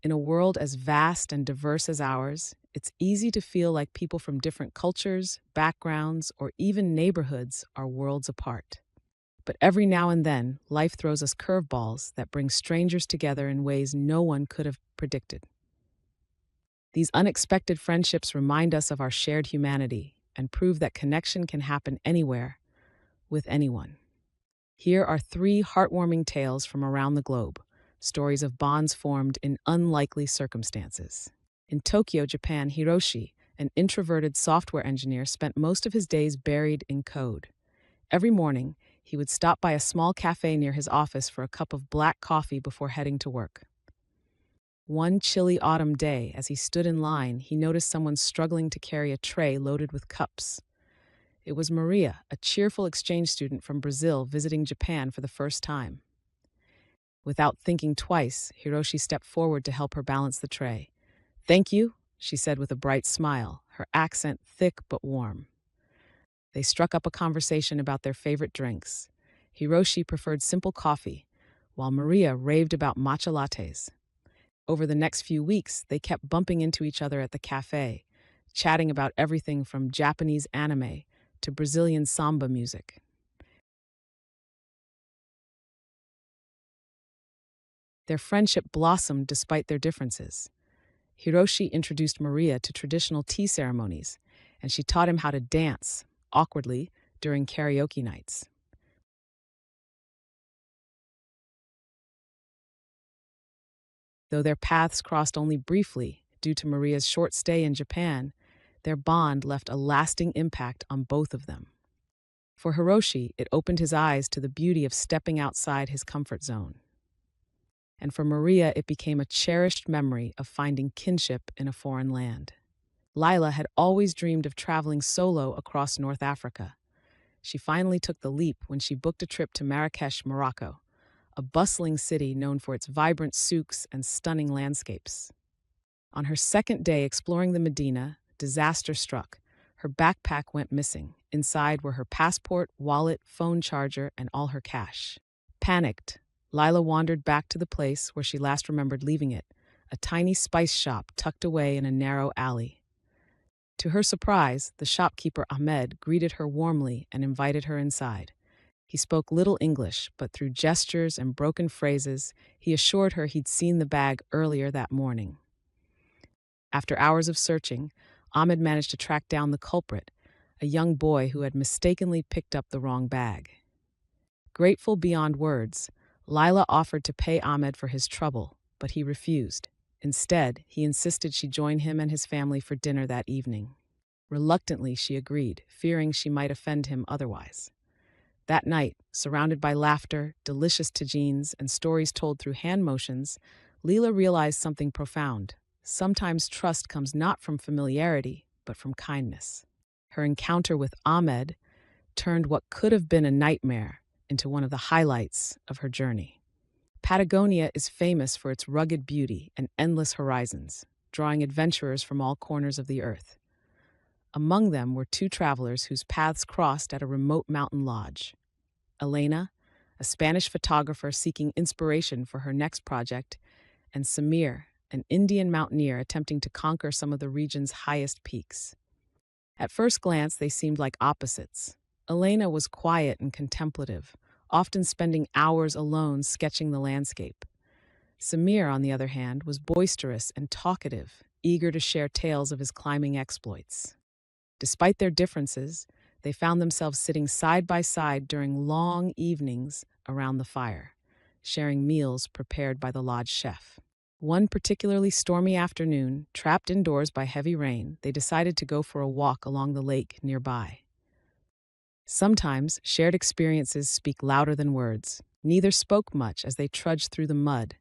In a world as vast and diverse as ours, it's easy to feel like people from different cultures, backgrounds, or even neighborhoods are worlds apart. But every now and then, life throws us curveballs that bring strangers together in ways no one could have predicted. These unexpected friendships remind us of our shared humanity and prove that connection can happen anywhere, with anyone. Here are three heartwarming tales from around the globe, stories of bonds formed in unlikely circumstances. In Tokyo, Japan, Hiroshi, an introverted software engineer, spent most of his days buried in code. Every morning, he would stop by a small cafe near his office for a cup of black coffee before heading to work. One chilly autumn day, as he stood in line, he noticed someone struggling to carry a tray loaded with cups. It was Maria, a cheerful exchange student from Brazil visiting Japan for the first time. Without thinking twice, Hiroshi stepped forward to help her balance the tray. "Thank you," she said with a bright smile, her accent thick but warm. They struck up a conversation about their favorite drinks. Hiroshi preferred simple coffee, while Maria raved about matcha lattes. Over the next few weeks, they kept bumping into each other at the cafe, chatting about everything from Japanese anime to Brazilian samba music. Their friendship blossomed despite their differences. Hiroshi introduced Maria to traditional tea ceremonies, and she taught him how to dance, awkwardly, during karaoke nights. Though their paths crossed only briefly due to Maria's short stay in Japan, their bond left a lasting impact on both of them. For Hiroshi, it opened his eyes to the beauty of stepping outside his comfort zone. And for Maria, it became a cherished memory of finding kinship in a foreign land. Lila had always dreamed of traveling solo across North Africa. She finally took the leap when she booked a trip to Marrakesh, Morocco, a bustling city known for its vibrant souks and stunning landscapes. On her second day exploring the Medina, disaster struck. Her backpack went missing. Inside were her passport, wallet, phone charger, and all her cash. Panicked, Lila wandered back to the place where she last remembered leaving it, a tiny spice shop tucked away in a narrow alley. To her surprise, the shopkeeper Ahmed greeted her warmly and invited her inside. He spoke little English, but through gestures and broken phrases, he assured her he'd seen the bag earlier that morning. After hours of searching, Ahmed managed to track down the culprit, a young boy who had mistakenly picked up the wrong bag. Grateful beyond words, Lila offered to pay Ahmed for his trouble, but he refused. Instead, he insisted she join him and his family for dinner that evening. Reluctantly, she agreed, fearing she might offend him otherwise. That night, surrounded by laughter, delicious tagines, and stories told through hand motions, Leela realized something profound. Sometimes trust comes not from familiarity, but from kindness. Her encounter with Ahmed turned what could have been a nightmare into one of the highlights of her journey. Patagonia is famous for its rugged beauty and endless horizons, drawing adventurers from all corners of the earth. Among them were two travelers whose paths crossed at a remote mountain lodge. Elena, a Spanish photographer seeking inspiration for her next project, and Samir, an Indian mountaineer attempting to conquer some of the region's highest peaks. At first glance, they seemed like opposites. Elena was quiet and contemplative, often spending hours alone sketching the landscape. Samir, on the other hand, was boisterous and talkative, eager to share tales of his climbing exploits. Despite their differences, they found themselves sitting side by side during long evenings around the fire, sharing meals prepared by the lodge chef. One particularly stormy afternoon, trapped indoors by heavy rain, they decided to go for a walk along the lake nearby. Sometimes shared experiences speak louder than words. Neither spoke much as they trudged through the mud,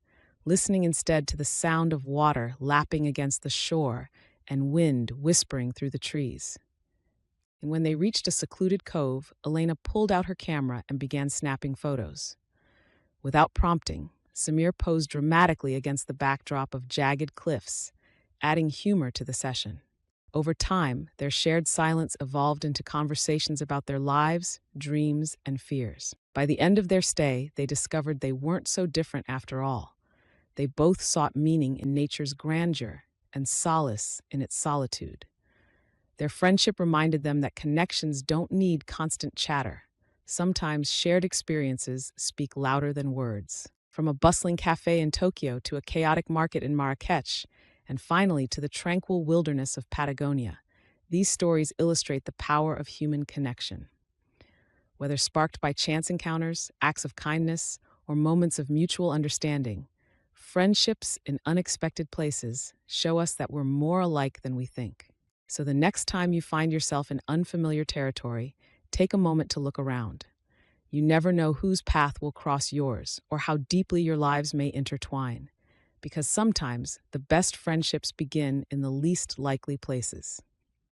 listening instead to the sound of water lapping against the shore and wind whispering through the trees. And when they reached a secluded cove, Elena pulled out her camera and began snapping photos. Without prompting, Samir posed dramatically against the backdrop of jagged cliffs, adding humor to the session. Over time, their shared silence evolved into conversations about their lives, dreams, and fears. By the end of their stay, they discovered they weren't so different after all. They both sought meaning in nature's grandeur and solace in its solitude. Their friendship reminded them that connections don't need constant chatter. Sometimes shared experiences speak louder than words. From a bustling cafe in Tokyo to a chaotic market in Marrakech, and finally to the tranquil wilderness of Patagonia, these stories illustrate the power of human connection. Whether sparked by chance encounters, acts of kindness, or moments of mutual understanding, friendships in unexpected places show us that we're more alike than we think. So the next time you find yourself in unfamiliar territory, take a moment to look around. You never know whose path will cross yours or how deeply your lives may intertwine, because sometimes the best friendships begin in the least likely places.